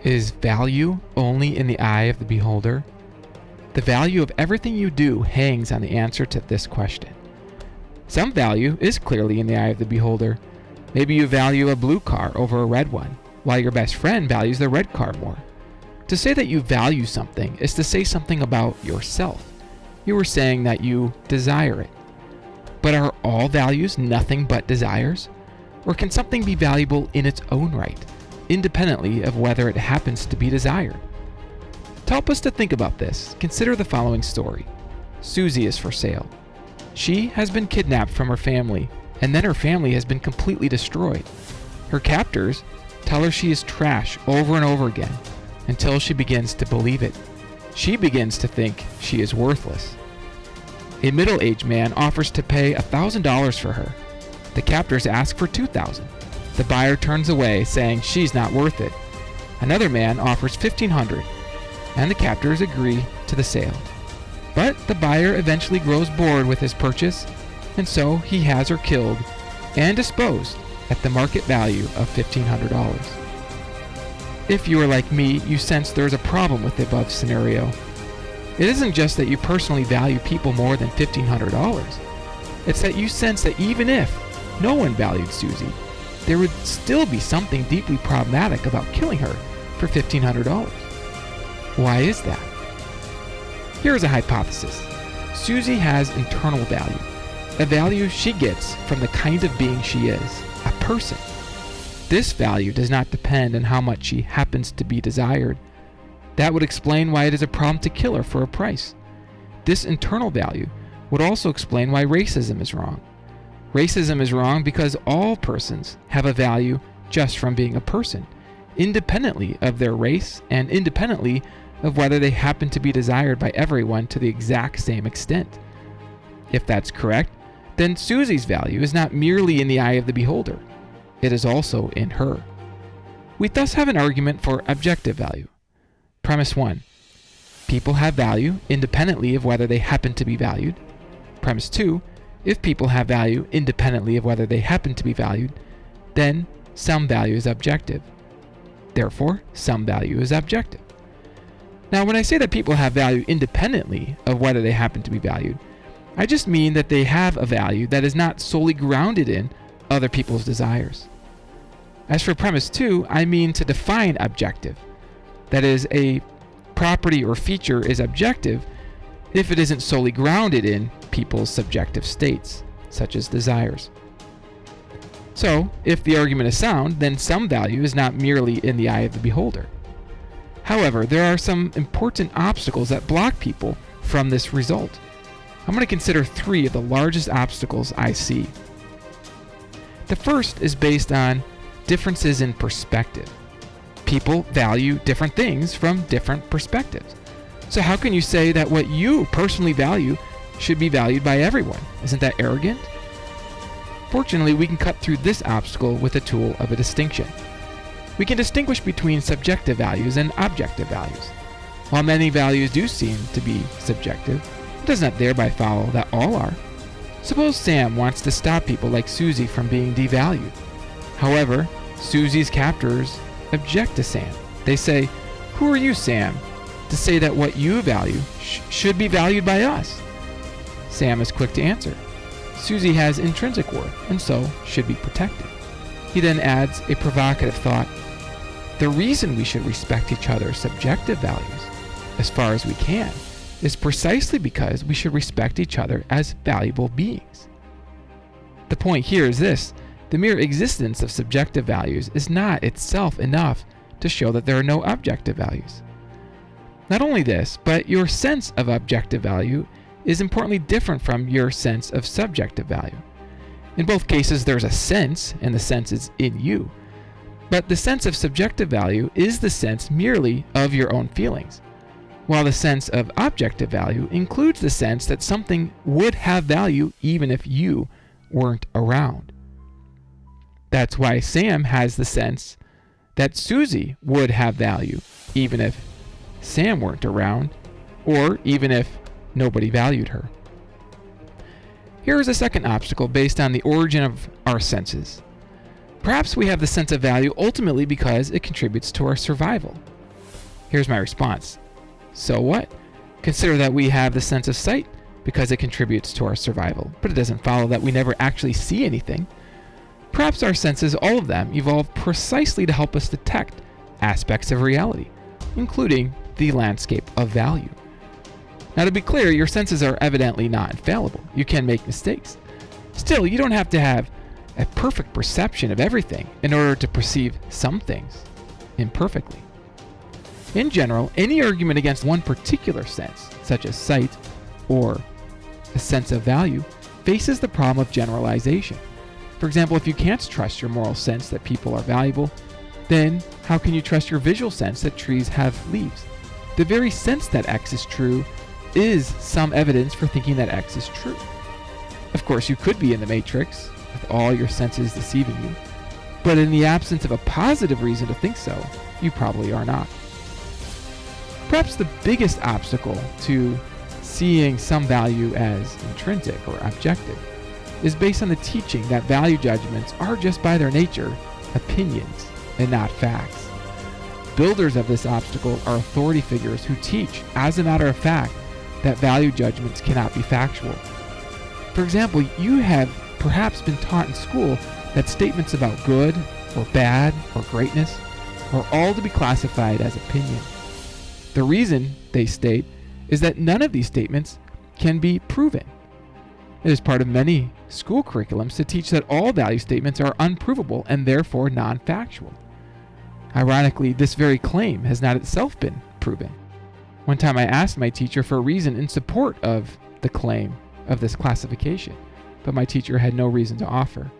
Is value only in the eye of the beholder? The value of everything you do hangs on the answer to this question. Some value is clearly in the eye of the beholder. Maybe you value a blue car over a red one, while your best friend values the red car more. To say that you value something is to say something about yourself. You are saying that you desire it. But are all values nothing but desires? Or can something be valuable in its own right, independently of whether it happens to be desired? To help us to think about this, consider the following story. Susie is for sale. She has been kidnapped from her family, and then her family has been completely destroyed. Her captors tell her she is trash over and over again, until she begins to believe it. She begins to think she is worthless. A middle-aged man offers to pay $1,000 for her. The captors ask for $2,000. The buyer turns away, saying she's not worth it. Another man offers $1,500, and the captors agree to the sale. But the buyer eventually grows bored with his purchase, and so he has her killed and disposed at the market value of $1,500. If you are like me, you sense there is a problem with the above scenario. It isn't just that you personally value people more than $1,500. It's that you sense that even if no one valued Susie, there would still be something deeply problematic about killing her for $1,500. Why is that? Here is a hypothesis. Susie has internal value, a value she gets from the kind of being she is, a person. This value does not depend on how much she happens to be desired. That would explain why it is a problem to kill her for a price. This internal value would also explain why racism is wrong. Racism is wrong because all persons have a value just from being a person, independently of their race and independently of whether they happen to be desired by everyone to the exact same extent. If that's correct, then Susie's value is not merely in the eye of the beholder. It is also in her. We thus have an argument for objective value. Premise 1. People have value independently of whether they happen to be valued. Premise 2. If people have value independently of whether they happen to be valued, then some value is objective. Therefore, some value is objective. Now, when I say that people have value independently of whether they happen to be valued, I just mean that they have a value that is not solely grounded in other people's desires. As for premise 2, I mean to define objective. That is, a property or feature is objective if it isn't solely grounded in people's subjective states, such as desires. So, if the argument is sound, then some value is not merely in the eye of the beholder. However, there are some important obstacles that block people from this result. I'm going to consider 3 of the largest obstacles I see. The first is based on differences in perspective. People value different things from different perspectives. So how can you say that what you personally value should be valued by everyone? Isn't that arrogant? Fortunately, we can cut through this obstacle with the tool of a distinction. We can distinguish between subjective values and objective values. While many values do seem to be subjective, it does not thereby follow that all are. Suppose Sam wants to stop people like Susie from being devalued. However, Susie's captors object to Sam. They say, "Who are you, Sam, to say that what you value should be valued by us?" Sam is quick to answer, "Susie has intrinsic worth and so should be protected." He then adds a provocative thought, "The reason we should respect each other's subjective values, as far as we can, is precisely because we should respect each other as valuable beings." The point here is this: the mere existence of subjective values is not itself enough to show that there are no objective values. Not only this, but your sense of objective value is importantly different from your sense of subjective value. In both cases, there's a sense, and the sense is in you. But the sense of subjective value is the sense merely of your own feelings, while the sense of objective value includes the sense that something would have value even if you weren't around. That's why Sam has the sense that Susie would have value even if Sam weren't around, or even if nobody valued her. Here is a second obstacle based on the origin of our senses. Perhaps we have the sense of value ultimately because it contributes to our survival. Here's my response. So what? Consider that we have the sense of sight because it contributes to our survival, but it doesn't follow that we never actually see anything. Perhaps our senses, all of them, evolved precisely to help us detect aspects of reality, including the landscape of value. Now, to be clear, your senses are evidently not infallible. You can make mistakes. Still, you don't have to have a perfect perception of everything in order to perceive some things imperfectly. In general, any argument against one particular sense, such as sight or a sense of value, faces the problem of generalization. For example, if you can't trust your moral sense that people are valuable, then how can you trust your visual sense that trees have leaves? The very sense that X is true is some evidence for thinking that X is true. Of course, you could be in the matrix with all your senses deceiving you, but in the absence of a positive reason to think so, you probably are not. Perhaps the biggest obstacle to seeing some value as intrinsic or objective is based on the teaching that value judgments are just by their nature opinions and not facts. Builders of this obstacle are authority figures who teach, as a matter of fact, that value judgments cannot be factual. For example, you have perhaps been taught in school that statements about good or bad or greatness are all to be classified as opinion. The reason, they state, is that none of these statements can be proven. It is part of many school curriculums to teach that all value statements are unprovable and therefore non-factual. Ironically, this very claim has not itself been proven. One time I asked my teacher for a reason in support of the claim of this classification, but my teacher had no reason to offer.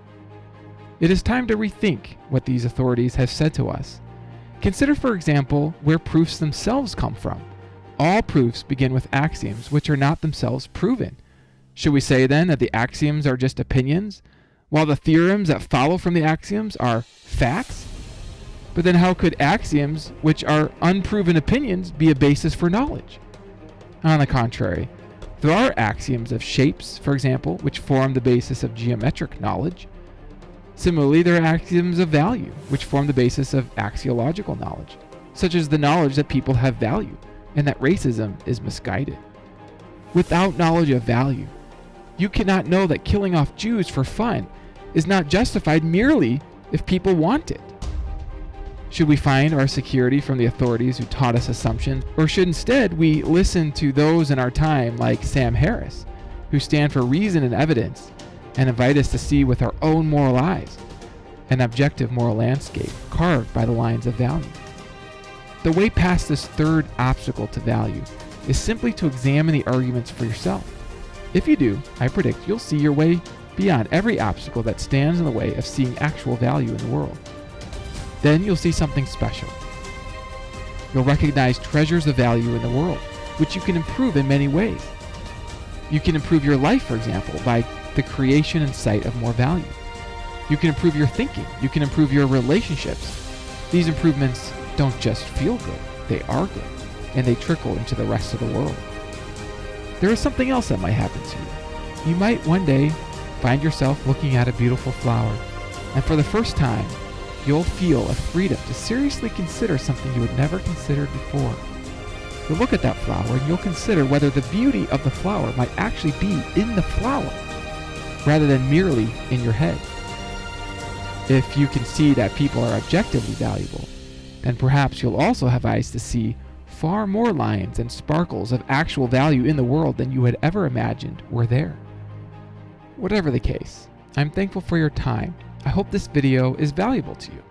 It is time to rethink what these authorities have said to us. Consider, for example, where proofs themselves come from. All proofs begin with axioms which are not themselves proven. Should we say then that the axioms are just opinions, while the theorems that follow from the axioms are facts? But then how could axioms, which are unproven opinions, be a basis for knowledge? On the contrary, there are axioms of shapes, for example, which form the basis of geometric knowledge. Similarly, there are axioms of value, which form the basis of axiological knowledge, such as the knowledge that people have value and that racism is misguided. Without knowledge of value, you cannot know that killing off Jews for fun is not justified merely if people want it. Should we find our security from the authorities who taught us assumptions, or should instead we listen to those in our time like Sam Harris, who stand for reason and evidence and invite us to see with our own moral eyes an objective moral landscape carved by the lines of value? The way past this third obstacle to value is simply to examine the arguments for yourself. If you do, I predict you'll see your way beyond every obstacle that stands in the way of seeing actual value in the world. Then you'll see something special. You'll recognize treasures of value in the world, which you can improve in many ways. You can improve your life, for example, by the creation and sight of more value. You can improve your thinking. You can improve your relationships. These improvements don't just feel good, they are good, and they trickle into the rest of the world. There is something else that might happen to you. You might one day find yourself looking at a beautiful flower, and for the first time, you'll feel a freedom to seriously consider something you had never considered before. You'll look at that flower and you'll consider whether the beauty of the flower might actually be in the flower, rather than merely in your head. If you can see that people are objectively valuable, then perhaps you'll also have eyes to see far more lines and sparkles of actual value in the world than you had ever imagined were there. Whatever the case, I'm thankful for your time. I hope this video is valuable to you.